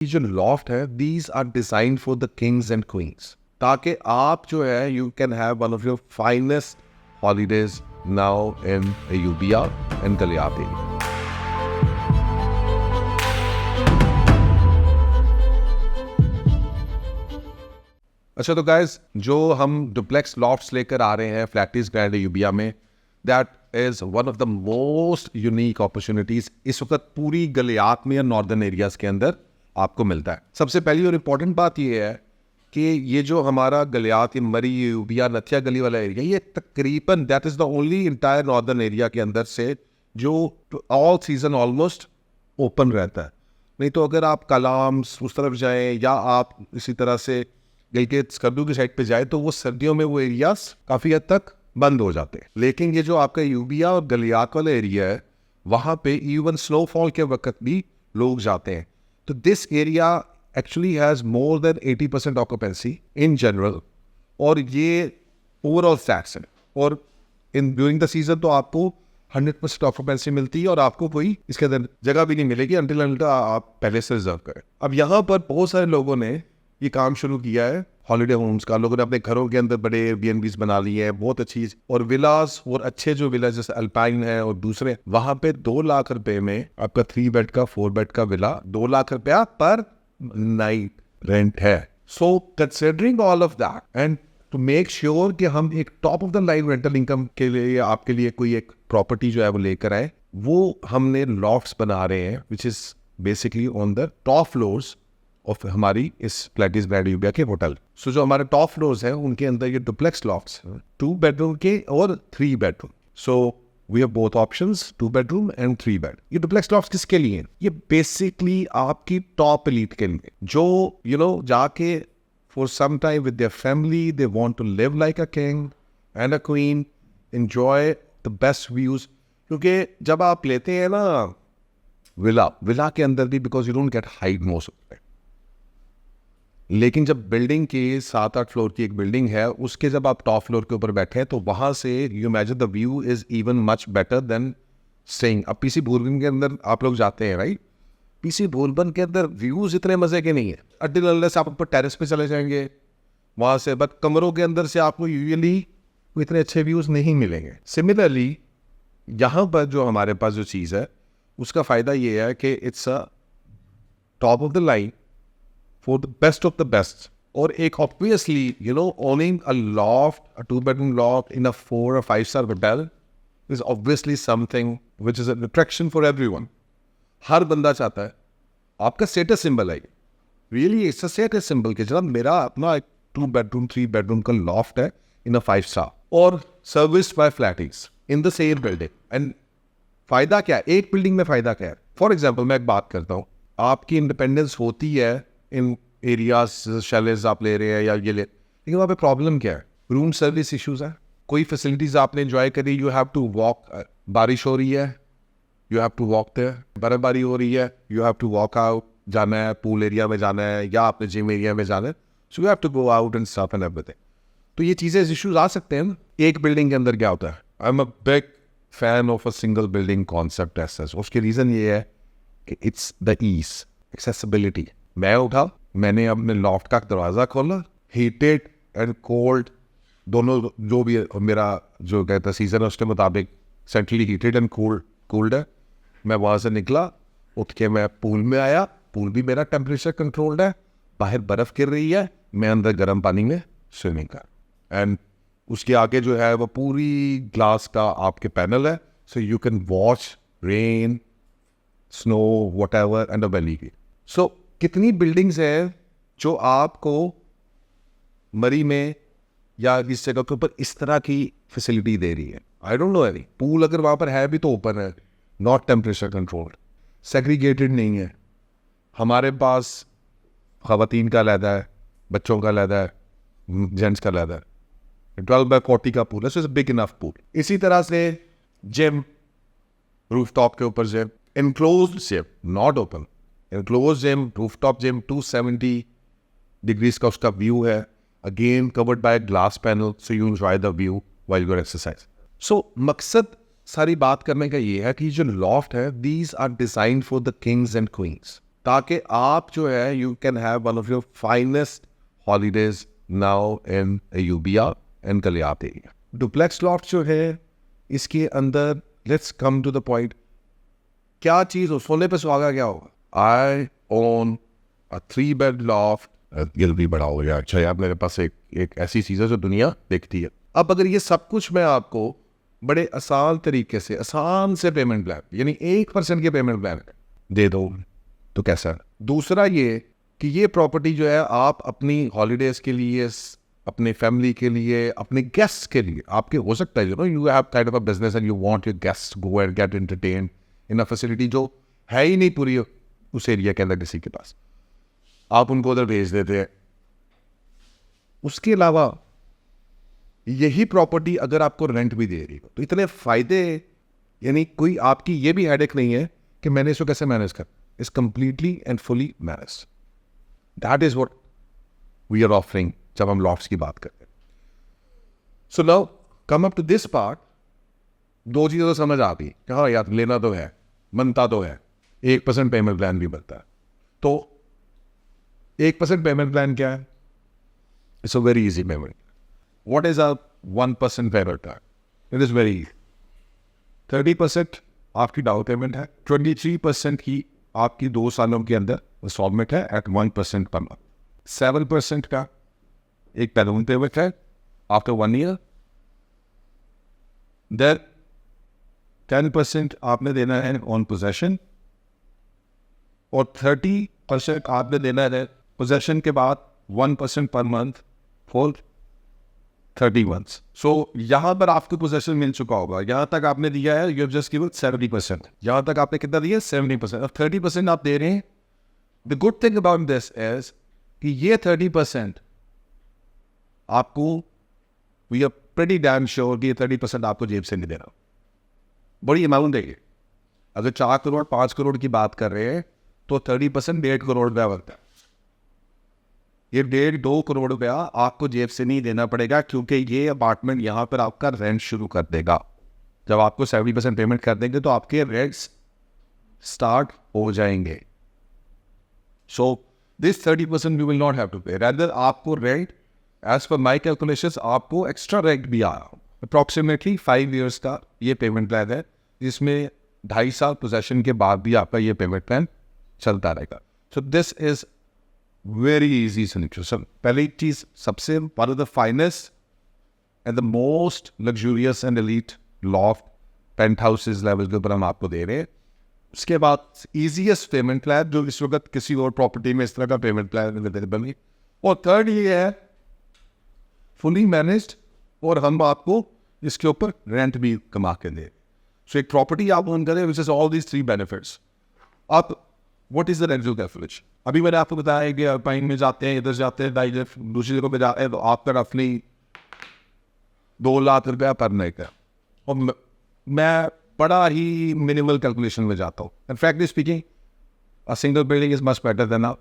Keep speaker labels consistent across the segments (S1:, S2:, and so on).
S1: जो लॉफ्ट है these are designed for the kings and queens, ताकि आप जो है you can have one of your finest holidays now in Ayubia and Galiyat area. अच्छा तो गाइज, जो हम डुप्लेक्स लॉफ्ट्स लेकर आ रहे हैं फ्लैटिस ग्रैंड यूबिया में, that is one of the most unique opportunities इस वक्त पूरी गलियात में या नॉर्दर्न एरियाज के अंदर आपको मिलता है। सबसे पहली और इम्पॉर्टेंट बात यह है कि ये जो हमारा गलियात, ये मरी, यूबिया, नथिया गली वाला एरिया, ये तकरीबन that is the only entire northern area के अंदर से जो ऑल सीजन ऑलमोस्ट ओपन रहता है। नहीं तो अगर आप कलाम्स उस तरफ जाएं या आप इसी तरह से गलके स्कर्दू की साइड पे जाए तो वो सर्दियों में वो एरियाज काफ़ी हद तक बंद हो जाते हैं। लेकिन ये जो आपका यूबिया और गलियात वाला एरिया है, वहाँ पे इवन स्नोफॉल के वक्त भी लोग जाते हैं। तो this area actually has more than 80% occupancy in general, और ये ओवरऑल स्टैट्स है। और इन ड्यूरिंग द सीजन तो आपको 100% ऑक्यूपेंसी मिलती है और आपको कोई इसके अंदर जगह भी नहीं मिलेगी अनटिल आप पहले से रिजर्व करें। अब यहाँ पर बहुत सारे लोगों ने ये काम शुरू किया है हॉलीडे होम्स का। लोगों ने अपने घरों के अंदर बड़े एयरबीएनबीज बना लिए हैं, बहुत अच्छी, और विलास और अच्छे जो विलास जैसे अल्पाइन है और दूसरे, वहां पे 2 लाख रुपए में आपका 3 बेड का 4 बेड का विला 2 लाख रुपया पर नाइट रेंट है। So considering all of that and to make sure कि हम एक top of the line rental income के लिए आपके लिए कोई एक प्रॉपर्टी जो है वो लेकर आए, वो हमने लॉफ्ट्स बना रहे हैं which is basically on the top floors of हमारी इस फ्लैटिस ग्रैंड यूबिया के होटल। सो जो हमारे टॉप फ्लोर्स हैं उनके अंदर ये डुप्लेक्स लॉफ्ट्स 2 बेडरूम के और 3 bedroom. So we have both options, 2 bedroom and 3 bed. ये डुप्लेक्स लॉफ्ट्स किसके लिए हैं? ये बेसिकली आपकी टॉप एलीट के लिए, जो जाके for some time with their family they want to live like a king and a queen, enjoy the best views. क्योंकि जब आप लेते हैं ना विला के अंदर भी, because you don't get height most of it, लेकिन जब बिल्डिंग की 7-8 फ्लोर की एक बिल्डिंग है, उसके जब आप टॉप फ्लोर के ऊपर बैठे हैं तो वहां से you imagine the view is even much better then staying. अब पीसी भूलबन के अंदर आप लोग जाते हैं, राइट? पीसी भूलबन के अंदर व्यूज इतने मजे के नहीं है अटिल अनलेस आप ऊपर टेरेस पे चले जाएंगे वहां से, बट कमरों के अंदर से आपको यूजुअली इतने अच्छे व्यूज नहीं मिलेंगे। सिमिलरली यहाँ पर जो हमारे पास जो चीज़ है उसका फ़ायदा ये है कि it's a top of the line for the best of the best, और एक obviously owning a loft, a 2-bedroom loft in a 4 or 5-star hotel is obviously something which is an attraction for everyone. हर बंदा चाहता है, आपका status symbol है, really it's a status symbol कि जनाब मेरा अपना 2-bedroom 3-bedroom का loft है in a 5-star और serviced by flatties in the same building। and फायदा क्या है एक बिल्डिंग में? फायदा क्या है? फॉर एग्जाम्पल मैं एक बात करता हूँ, आपकी इंडिपेंडेंस होती है इन एरियाज, शैलेज आप ले रहे हैं या ये ले, लेकिन वहाँ पे प्रॉब्लम क्या है? रूम सर्विस इश्यूज है, कोई फैसिलिटीज आपने एंजॉय करी, यू हैव टू वॉक। बारिश हो रही है, you have to walk there. बर्फबारी हो रही है, you have to walk out, जाना है पूल एरिया में जाना है या आपने जिम एरिया में जाना है, so you have to go out and stuff and everything. तो ये चीज़ें इश्यूज आ सकते हैं। एक बिल्डिंग के अंदर क्या होता है, I am a big fan of a single building concept ऐसा। उसके रीज़न ये है कि इट्स द ईज, एक्सेसिबिलिटी। मैं उठा, मैंने अपने लॉफ्ट का दरवाज़ा खोला, हीटेड एंड कोल्ड दोनों, जो भी मेरा जो कहता सीज़न है उसके मुताबिक सेंट्रली हीटेड एंड कोल्ड है। मैं वहाँ से निकला, उठ के मैं पूल में आया, पूल भी मेरा टेम्परेचर कंट्रोल्ड है, बाहर बर्फ़ गिर रही है, मैं अंदर गर्म पानी में स्विमिंग कर, एंड उसके आगे जो है वो पूरी ग्लास का आपके पैनल है, so you can watch rain, snow, whatever and a valley. So कितनी बिल्डिंग्स हैं जो आपको मरी में या इस जगह के ऊपर इस तरह की फैसिलिटी दे रही है? I don't know any. Pool अगर वहाँ पर है भी तो ओपन है, नॉट टेम्परेचर कंट्रोल्ड, सेग्रीगेटेड नहीं है। हमारे पास ख़वातीन का अलहदा है, बच्चों का अलहदा है, जेंट्स का अलहदा है। 12x40 का पूल है, so it's big enough pool. इसी तरह से जिम, रूफटॉप के ऊपर gym, enclosed gym, not open, enclosed gym, rooftop gym, 270 degrees का उसका व्यू है, again covered by a glass panel, so you enjoy the view while you exercise. So मकसद सारी बात करने का ये है कि जो लॉफ्ट है, these are designed for the kings and queens. ताकि आप जो है you can have one of your finest holidays now in Ayubia and कलियात एरिया। डुप्लेक्स लॉफ्ट जो है इसके अंदर, let's come to the point, क्या चीज़ हो, सोने पे सुहागा क्या होगा। I own a 3 bed loft, गिल भी बड़ा हो गया, अच्छा यार मेरे पास एक ऐसी चीज़ है जो दुनिया देखती है। अब अगर ये सब कुछ मैं आपको बड़े आसान तरीके से, आसान से पेमेंट प्लान, यानी 1% के पेमेंट प्लान दे दो तो कैसा है। दूसरा ये कि ये प्रॉपर्टी जो है आप अपनी हॉलीडेज के लिए, अपने फैमिली के लिए, अपने गेस्ट्स के लिए, आपके हो सकता है you know you have kind of a business and you want your guest go and gate entertain in a facility जो है ही नहीं पूरी उस एरिया के अंदर किसी के पास, आप उनको उधर भेज देते हैं। उसके अलावा यही प्रॉपर्टी अगर आपको रेंट भी दे रही हो तो इतने फायदे, यानी कोई आपकी ये भी हेडेक नहीं है कि मैंने इसको कैसे मैनेज कर, is completely and fully manage. That is what we are offering जब हम लॉफ्ट्स की बात करते हैं। So now come up to this part, दो चीज़ें तो समझ आती कि हाँ यार लेना तो है, बनता तो है, 1% पेमेंट प्लान भी बनता है। तो 1% पेमेंट प्लान क्या है? It's a very easy payment. What is a 1% payment plan? It is very easy. 30% आपकी डाउन पेमेंट है, 23% की आपकी 2 सालों के अंदर इंस्टॉलमेंट है एट 1% पर मंथ। 7% का एक बैलून पेमेंट है आफ्टर 1 ईयर। देन 10% आपने देना है ऑन पोजेशन और 30% आपने देना है पोजेशन के बाद 1% पर मंथ फॉर 30 मंथ्स। सो यहाँ पर आपको पोजेशन मिल चुका होगा, यहाँ तक आपने दिया है, यू हैव जस्ट गिवन 70%। यहाँ तक आपने कितना दिया? 70%। और 30% आप दे रहे हैं। The good thing about this is कि ये 30% आपको, we are pretty damn sure कि ये 30% आपको जेब से नहीं देना। बड़ी अमाउंट है ये। अगर 4 करोड़ 5 करोड़ की बात कर रहे हैं तो 30% 1.5 करोड़ रुपया बनता है। ये 1.5-2 करोड़ रुपया आपको जेब से नहीं देना पड़ेगा, क्योंकि ये अपार्टमेंट यहाँ पर आपका रेंट शुरू कर देगा। जब आपको 70% पेमेंट कर देंगे तो आपके रेंट्स स्टार्ट हो जाएंगे। So this 30% you will not have to pay, rather आपको rent, as per my calculations, आपको एक्स्ट्रा रेंट भी आया अप्रॉक्सीमेटली 5 ईयर्स का ये पेमेंट प्लान है, जिसमें 2.5 साल पोजेशन के बाद भी आपका ये पेमेंट प्लान चलता रहेगा। So this is very easy solution. पहली चीज, सबसे one of the finest and the most luxurious and elite loft penthouses level के ऊपर हम आपको दे रहे हैं। उसके बाद इजीएस्ट पेमेंट प्लान जो इस वक्त किसी और प्रॉपर्टी में इस तरह का पेमेंट प्लान अवेलेबल नहीं। और थर्ड ये है फुली मैनेज्ड, और हम आपको इसके ऊपर रेंट भी कमा के दें। सो एक प्रॉपर्टी आप ओन करें which is all these 3 benefits. अब what is the rental calculation? अभी मैंने आपको बताया कि अल्पाइन में जाते हैं, इधर जाते हैं, दूसरी जगह पे जाते हैं, तो आपका रफली 2 लाख रुपया पर नाइट है। और मैं बड़ा ही मिनिमल कैलकुलेशन में जाता हूँ। In factly speaking, a single building is much better than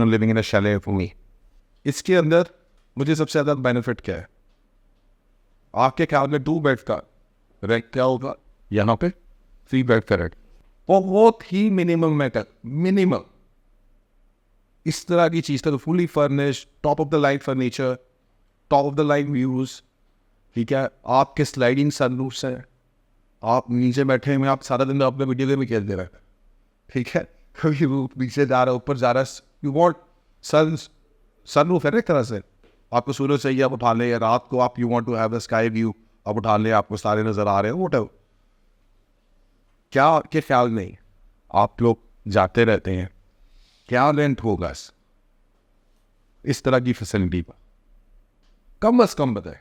S1: living in a chalet for me. इसके अंदर मुझे सबसे ज़्यादा बेनिफिट क्या है? आपके ख्याल में 2 बेड का रेंट क्या होगा? यहाँ पे 3 बेड का रेंट बहुत ही मिनिमम मैटर, मिनिमम। इस तरह की चीज़ तो fully furnished, top of the line furniture, top of the line views, ठीक है, आपके स्लाइडिंग सनरूफ्स हैं, आप नीचे बैठे हुए, आप सारा दिन अपने वीडियो गेम में खेल दे रहे हैं, ठीक है, कभी वो नीचे जा रहा है, ऊपर जा रहा है, यू वांट सनरूफ है ना एक तरह से, आपको सूरज चाहिए आप उठा ले, या रात को आप you want to have the sky view, आप उठा ले, आपको सारे नजर आ रहे हैं, व्हाटएवर। क्या आपके ख्याल नहीं, आप लोग जाते रहते हैं, क्या रेंट होगा इस तरह की फैसिलिटी पर? कम अज कम बताए,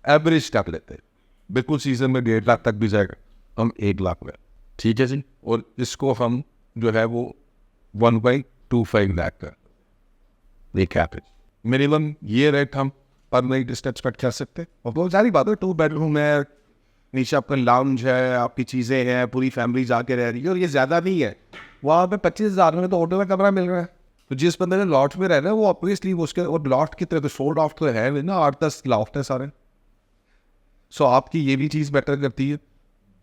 S1: एवरेज कर लेते हैं, बिल्कुल सीजन में 1.5 लाख तक भी जाएगा, हम 1 लाख में, ठीक है जी। और इसको हम जो है वो 1.25 लाख का एक एवरेज मिनिमम ये रेट हम पर नाइट एक्सपेक्ट कर सकते हैं। और बहुत सारी बात है, 2 बेडरूम है, नीचे आपका लाउंज है, आपकी चीज़ें हैं, पूरी फैमिली जाके रह रही है, और ये ज़्यादा नहीं है। वहाँ पे 25,000 में तो होटल में कमरा मिल रहा है। तो जिस बंदे ने लॉट में रहना है वो ऑब्वियसली उसके, और लॉट की तरह तो 100 लॉट तो है ना, 8-10 लॉट है सारे। सो आपकी ये भी चीज़ बेटर करती है।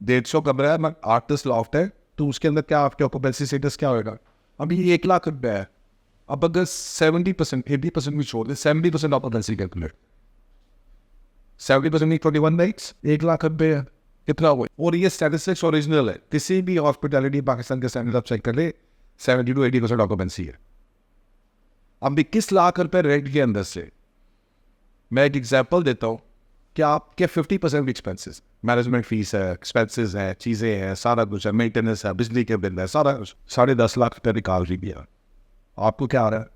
S1: 150 कमरा है, 8-10 लॉफ्ट है, तो उसके अंदर क्या आपके ऑक्यूपेंसी स्टेटस क्या होगा? अभी 1 लाख रुपया है, अब अगर 70% 80% भी छोड़ दे, 70% ऑक्यूपेंसी कैलकुलेट, 70% नहीं 21 नाइट्स, 1 लाख रुपये कितना हुआ। और ये स्टैटिस्टिक्स ओरिजिनल है, किसी भी हॉस्पिटैलिटी पाकिस्तान के स्टैंडर्ड आप चेक कर ले, 70 to 80% ऑक्यूपेंसी है। अब 21 लाख रुपए रेंट के अंदर से मैं एक एग्जांपल देता हूँ कि आपके 50% एक्सपेंसेस, मैनेजमेंट फीस है, एक्सपेंसेस है, चीज़ें हैं, सारा कुछ है, मेंटेनेंस है, बिजली के बिल है, सारा कुछ 10.5 लाख रुपये निकाल रही है। आपको क्या आ रहा है?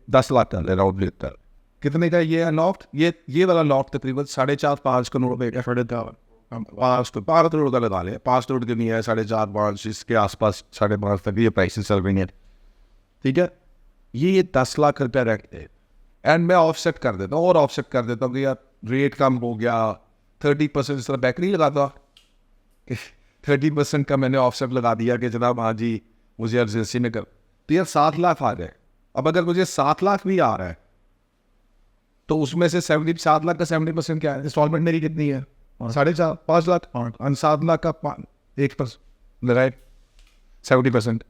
S1: 10 लाख का अराउंड लेता है। कितने का ये लॉफ्ट? ये वाला लॉफ्ट तकरीबन 4.5-5 करोड़ रुपये का, 5 करोड़ का लगा ले, 5 करोड़ के नहीं है, 4.5-5 इसके आसपास 5.5 तक ये प्राइसेस चल रही हैं, ठीक है। ये 10 लाख रुपया रखते हैं एंड मैं ऑफसेट कर देता हूँ, और ऑफसेट कर देता हूँ कि यार रेट कम हो गया, 30% इस तरह बैक नहीं लगाता, 30% का मैंने ऑफसेट लगा दिया कि जनाब हाँ जी मुझे अर्जेंसी में कर, तो यार 7 लाख आ गए। अब अगर मुझे 7 लाख भी आ रहा है तो उसमें से 7 लाख का 70% क्या है? इंस्टॉलमेंट मेरी कितनी है? 4.5 लाख, 7 लाख का 1% लगाए 70%,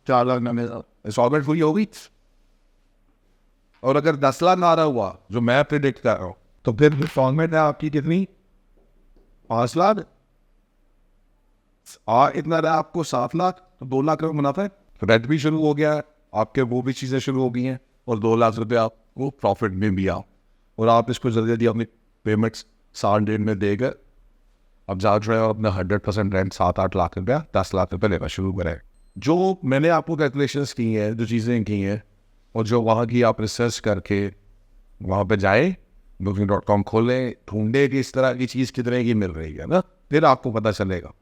S1: 4 लाख ना मेरा इंस्टॉलमेंट हुई होगी। और अगर 10 लाख आ रहा हुआ जो मैं प्रिडिक्ट कर रहा हूँ, तो फिर इंस्टॉलमेंट है आपकी कितनी? 5 लाख, इतना रहा आपको 7 लाख, तो 2 लाख रुपये मुनाफा है। रेंट भी शुरू हो गया है आपके, वो भी चीज़ें शुरू हो गई हैं, और 2 लाख रुपये आपको प्रॉफिट में भी आओ, और आप इसको जल्दी जल्दी अपनी पेमेंट्स 7 में देकर अब जा रहे हो अपना 100% रेंट 7-8 लाख रुपया 10 लाख रुपये लेना शुरू करें। जो मैंने आपको कैलकुलेशंस की हैं, जो चीज़ें की हैं, और जो वहाँ की आप रिसर्च करके वहाँ पे जाए, booking.com खोलें, ढूंढे कि इस तरह की चीज़ कितने की मिल रही है ना, फिर आपको पता चलेगा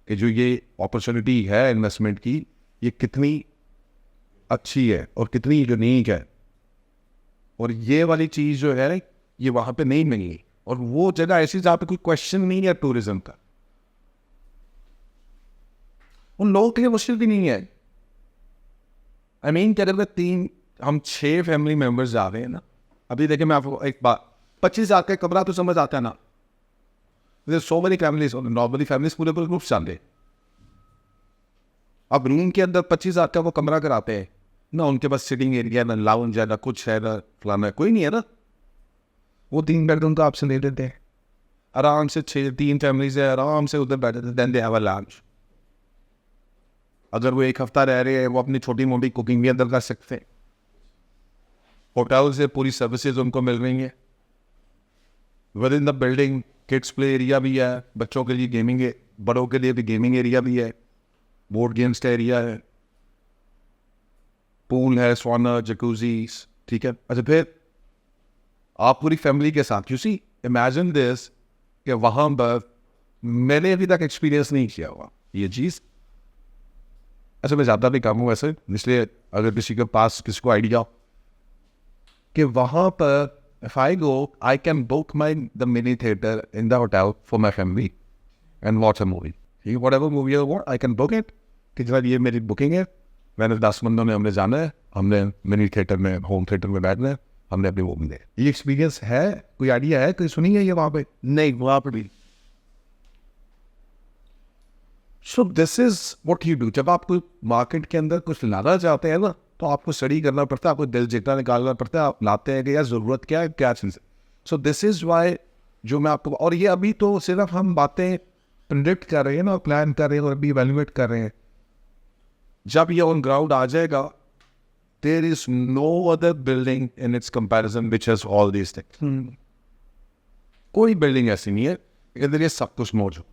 S1: कि जो ये अपॉर्चुनिटी है इन्वेस्टमेंट की, ये कितनी अच्छी है और कितनी यूनिक है। और ये वाली चीज़ जो है ये वहाँ पे नहीं मिलेगी, और वो जगह ऐसी जहाँ पे कोई क्वेश्चन नहीं है टूरिज्म का, उन लोगों के लिए मुश्किल भी नहीं है। आई मीन क्या कहते हैं, हम 6 फैमिली मेम्बर्स जा रहे हैं ना, अभी देखिए मैं आपको एक बात, 25,000 का कमरा तो समझ आता है ना, so many families, normally families पूरे ग्रुप्स जाते हैं। अब रूम के अंदर 25,000 का वो कमरा कराते हैं ना, उनके पास सिटिंग एरिया ना, लाउंज है ना, कुछ है ना, फलाना कोई नहीं है ना, वो 3 बेडरूम तो आपसे ले लेते हैं आराम से, 3 फैमिलीज है आराम से उधर बैठे थे, then they have a lunch. अगर वो 1 हफ्ता रह रहे हैं, वो अपनी छोटी मोटी कुकिंग भी अंदर कर सकते हैं, होटल से पूरी सर्विसेज उनको मिल रही हैं, with in the building kids play area भी है, बच्चों के लिए गेमिंग है, बड़ों के लिए भी गेमिंग एरिया भी है, बोर्ड गेम्स का एरिया है, पूल है, सौना, जकूजी, ठीक है। अच्छा फिर आप पूरी फैमिली के साथ, यू सी इमेजिन दिस, कि वहाँ पर मैंने अभी तक एक्सपीरियंस नहीं किया हुआ ये चीज़। ऐसे मैं ज़्यादा भी कम हूँ वैसे, इसलिए अगर किसी के पास किसी को आइडिया कि वहाँ पर if I go, I can book the mini theater in the hotel for my family and watch a movie. Whatever movie I want, I can book it. कि जब ये मेरी बुकिंग है, मैंने 10 बंदों ने हमने जाना है, हमने मिनी थिएटर में, होम थिएटर में बैठना है, हमने अपनी मूवी दे। ये एक्सपीरियंस है, कोई आइडिया है, कोई सुनी है ये वहाँ पे? नहीं, वहाँ पे भी। So this is what you do. जब आप कोई मार्केट के अंदर कुछ लाना चाहते हैं ना, तो आपको स्टडी करना पड़ता है, आपको दिल जितना निकालना पड़ता है, आप लाते हैं कि यार ज़रूरत क्या है, क्या चीज़ है। सो दिस इज़ वाई जो मैं आपको, और ये अभी तो सिर्फ हम बातें प्रेडिक्ट कर रहे हैं ना, प्लान कर रहे हैं और अभी इवेल्युएट कर रहे हैं। जब ये ऑन ग्राउंड आ जाएगा, there is no other building in its comparison which has all these things. कोई बिल्डिंग ऐसी नहीं है इधर ये सब कुछ मौजूद।